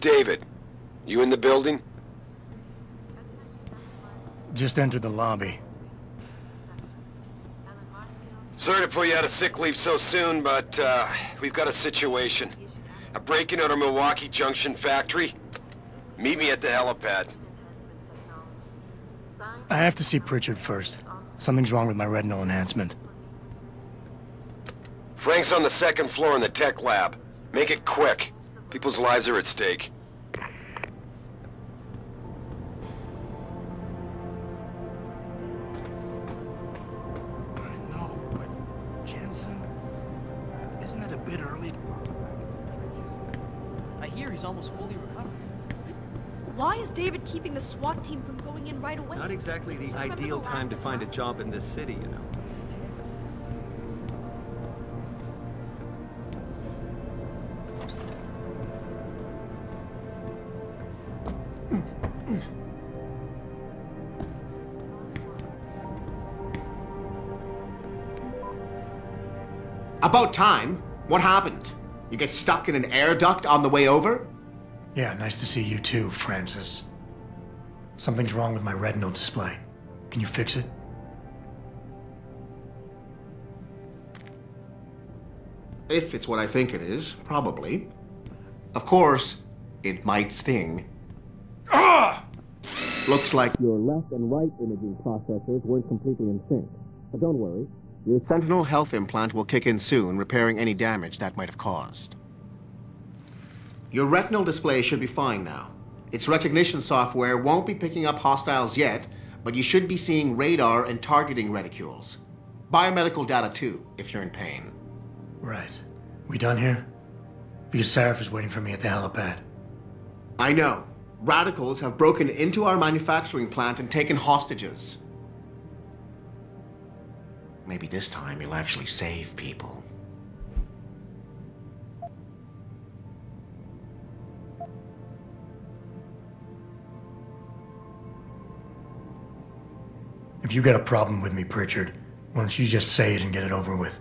David. You in the building? Just entered the lobby. Sorry to pull you out of sick leave so soon, but we've got a situation. A break-in at our Milwaukee Junction factory. Meet me at the helipad. I have to see Pritchard first. Something's wrong with my retinal enhancement. Frank's on the second floor in the tech lab. Make it quick. People's lives are at stake. No, but Jensen, isn't it a bit early? I hear he's almost fully recovered. Why is David keeping the SWAT team from going in right away? Not exactly the ideal time to find a job in this city, you know. About time. What happened? You get stuck in an air duct on the way over? Yeah, nice to see you too, Francis. Something's wrong with my retinal display. Can you fix it? If it's what I think it is, probably. Of course, it might sting. Ah! Looks like your left and right imaging processors weren't completely in sync. But don't worry. Your Sentinel health implant will kick in soon, repairing any damage that might have caused. Your retinal display should be fine now. Its recognition software won't be picking up hostiles yet, but you should be seeing radar and targeting reticules. Biomedical data too, if you're in pain. Right. We done here? Because Sarif is waiting for me at the helipad. I know. Radicals have broken into our manufacturing plant and taken hostages. Maybe this time you'll actually save people. If you got a problem with me, Pritchard, why don't you just say it and get it over with?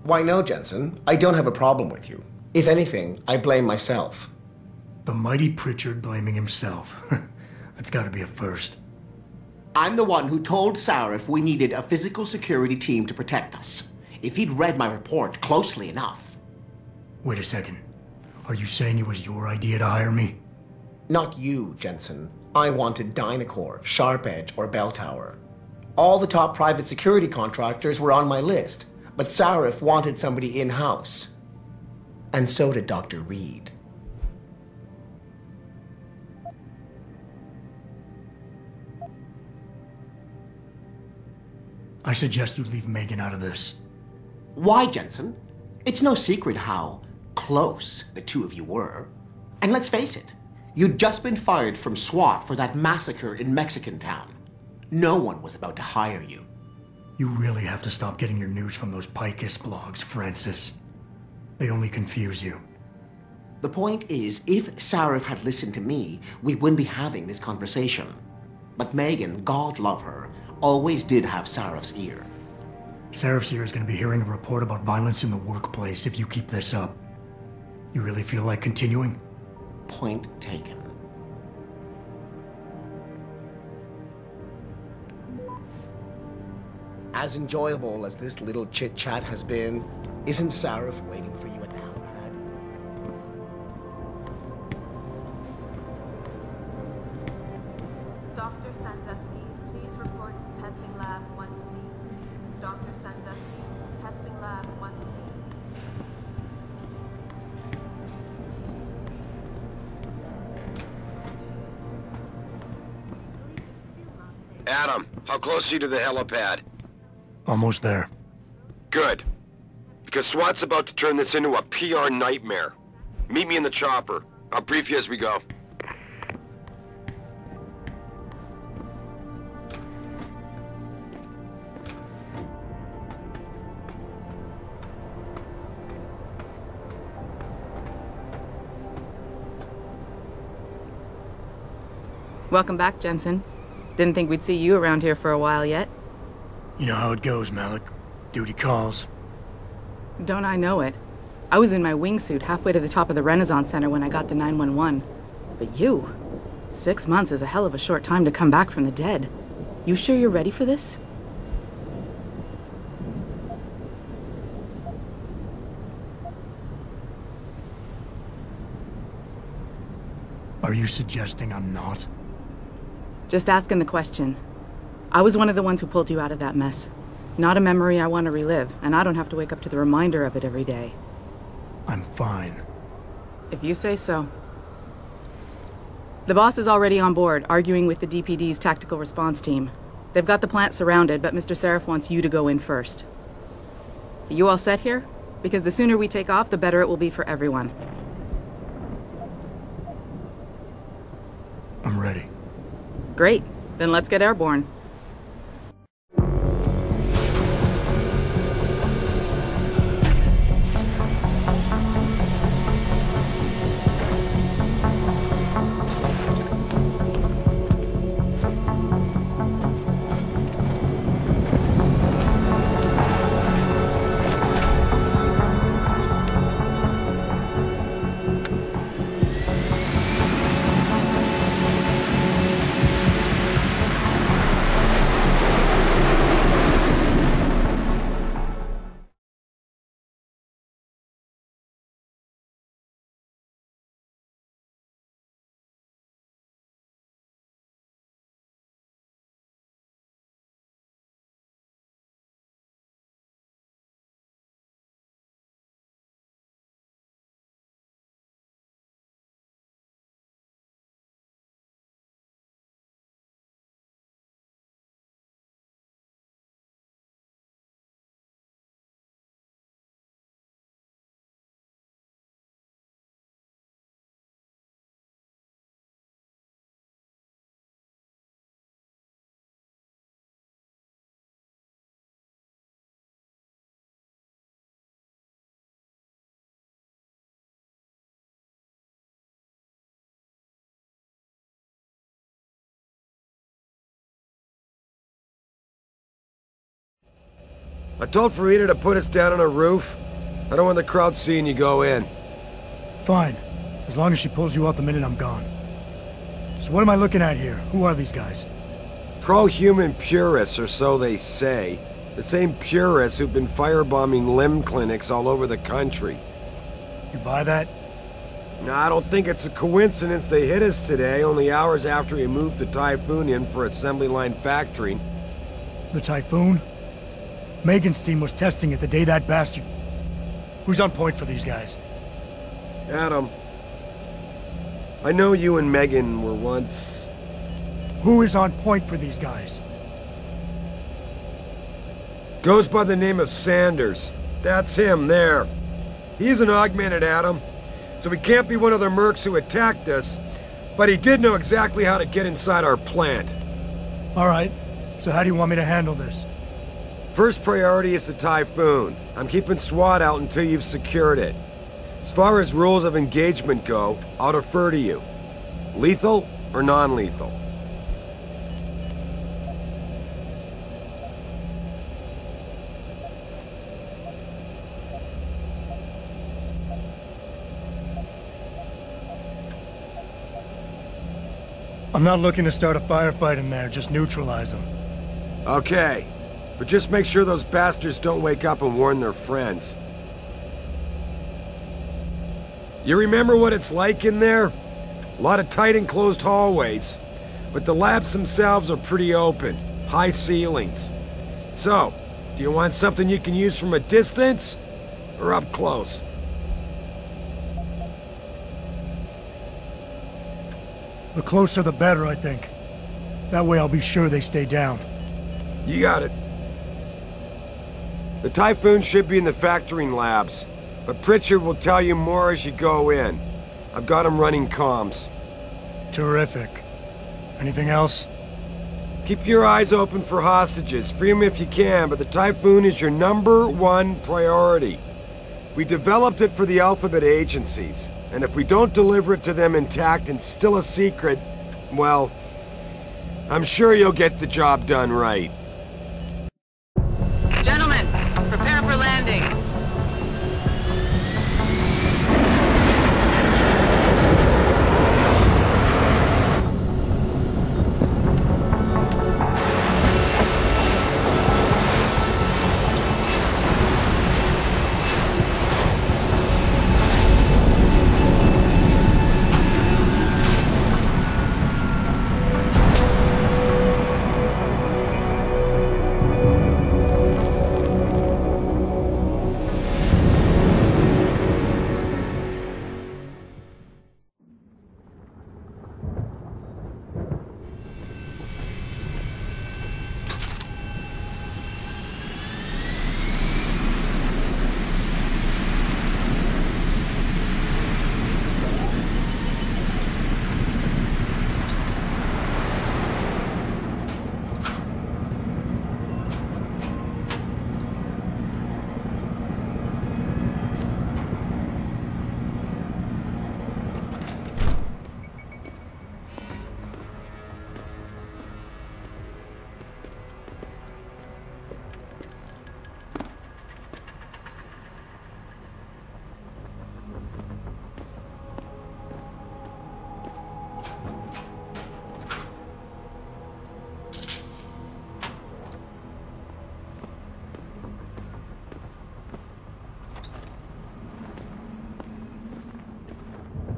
Why no, Jensen. I don't have a problem with you. If anything, I blame myself. The mighty Pritchard blaming himself. That's gotta be a first. I'm the one who told Sarif we needed a physical security team to protect us. If he'd read my report closely enough. Wait a second. Are you saying it was your idea to hire me? Not you, Jensen. I wanted Dynacore, Sharp Edge, or Bell Tower. All the top private security contractors were on my list, but Sarif wanted somebody in-house. And so did Dr. Reed. I suggest you leave Megan out of this. Why, Jensen? It's no secret how close the two of you were. And let's face it, you'd just been fired from SWAT for that massacre in Mexican Town. No one was about to hire you. You really have to stop getting your news from those Picus blogs, Francis. They only confuse you. The point is, if Sarif had listened to me, we wouldn't be having this conversation. But Megan, God love her, always did have Sarif's ear. Sarif's ear is going to be hearing a report about violence in the workplace if you keep this up. You really feel like continuing? Point taken. As enjoyable as this little chit-chat has been, isn't Sarif waiting for you at the helipad? Dr. Sandusky, please report to Testing Lab 1C. Dr. Sandusky, Testing Lab 1C. Adam, how close are you to the helipad? Almost there. Good. Because SWAT's about to turn this into a PR nightmare. Meet me in the chopper. I'll brief you as we go. Welcome back, Jensen. Didn't think we'd see you around here for a while yet. You know how it goes, Malik. Duty calls. Don't I know it? I was in my wingsuit halfway to the top of the Renaissance Center when I got the 911. But you... 6 months is a hell of a short time to come back from the dead. You sure you're ready for this? Are you suggesting I'm not? Just asking the question. I was one of the ones who pulled you out of that mess. Not a memory I want to relive, and I don't have to wake up to the reminder of it every day. I'm fine. If you say so. The boss is already on board, arguing with the DPD's tactical response team. They've got the plant surrounded, but Mr. Seraph wants you to go in first. Are you all set here? Because the sooner we take off, the better it will be for everyone. I'm ready. Great. Then let's get airborne. I told Farida to put us down on a roof. I don't want the crowd seeing you go in. Fine. As long as she pulls you out the minute I'm gone. So what am I looking at here? Who are these guys? Pro-human purists, or so they say. The same purists who've been firebombing limb clinics all over the country. You buy that? Now, I don't think it's a coincidence they hit us today, only hours after we moved the Typhoon in for assembly line factory. The Typhoon? Megan's team was testing it the day that bastard... Who's on point for these guys? Adam, I know you and Megan were once... Who is on point for these guys? Goes by the name of Sanders. That's him, there. He's an augmented Adam, so he can't be one of the mercs who attacked us, but he did know exactly how to get inside our plant. Alright, so how do you want me to handle this? First priority is the Typhoon. I'm keeping SWAT out until you've secured it. As far as rules of engagement go, I'll defer to you. Lethal or non-lethal? I'm not looking to start a firefight in there, just neutralize them. Okay, but just make sure those bastards don't wake up and warn their friends. You remember what it's like in there? A lot of tight enclosed hallways, but the labs themselves are pretty open, high ceilings. So, do you want something you can use from a distance, or up close? The closer the better, I think. That way I'll be sure they stay down. You got it. The Typhoon should be in the factoring labs, but Pritchard will tell you more as you go in. I've got him running comms. Terrific. Anything else? Keep your eyes open for hostages. Free them if you can, but the Typhoon is your #1 priority. We developed it for the Alphabet agencies, and if we don't deliver it to them intact and still a secret, well, I'm sure you'll get the job done right. Gentlemen, prepare for landing.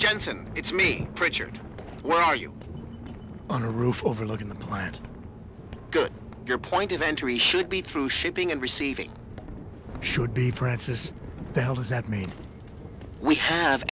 Jensen, it's me, Pritchard. Where are you? On a roof overlooking the plant. Good. Your point of entry should be through shipping and receiving. Should be, Francis. What the hell does that mean? We have